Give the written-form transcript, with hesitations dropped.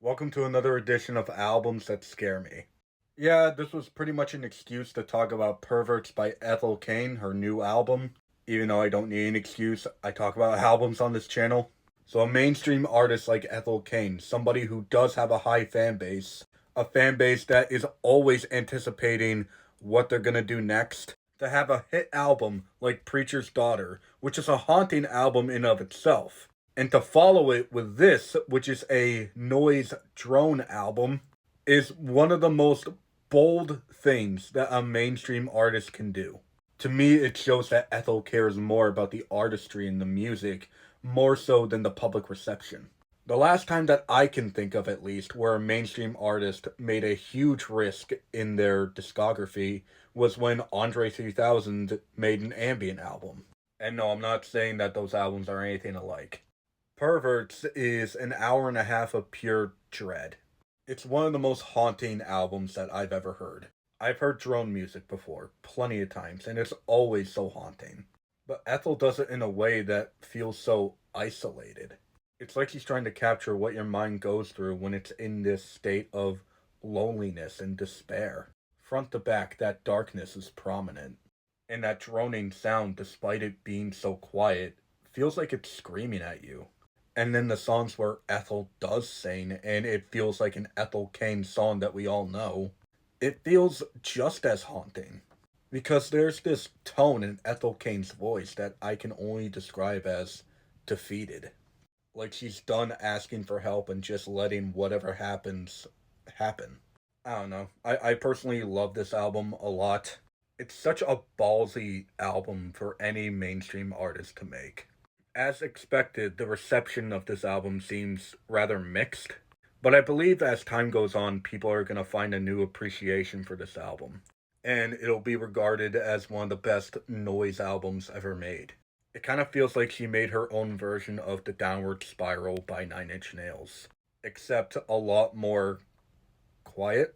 Welcome to another edition of Albums That Scare Me. Yeah, this was pretty much an excuse to talk about Perverts by Ethel Cain, her new album. Even though I don't need an excuse, I talk about albums on this channel. So a mainstream artist like Ethel Cain, somebody who does have a high fan base, a fan base that is always anticipating what they're gonna do next, to have a hit album like Preacher's Daughter, which is a haunting album in of itself, and to follow it with this, which is a noise drone album, is one of the most bold things that a mainstream artist can do. To me, it shows that Ethel cares more about the artistry and the music, more so than the public reception. The last time that I can think of, at least, where a mainstream artist made a huge risk in their discography was when Andre 3000 made an ambient album. And no, I'm not saying that those albums are anything alike. Perverts is an hour and a half of pure dread. It's one of the most haunting albums that I've ever heard. I've heard drone music before, plenty of times, and it's always so haunting. But Ethel does it in a way that feels so isolated. It's like she's trying to capture what your mind goes through when it's in this state of loneliness and despair. Front to back, that darkness is prominent. And that droning sound, despite it being so quiet, feels like it's screaming at you. And then the songs where Ethel does sing, and it feels like an Ethel Cain song that we all know, it feels just as haunting. Because there's this tone in Ethel Cain's voice that I can only describe as defeated. Like she's done asking for help and just letting whatever happens happen. I don't know. I personally love this album a lot. It's such a ballsy album for any mainstream artist to make. As expected, the reception of this album seems rather mixed, but I believe as time goes on, people are going to find a new appreciation for this album, and it'll be regarded as one of the best noise albums ever made. It kind of feels like she made her own version of The Downward Spiral by Nine Inch Nails, except a lot more quiet.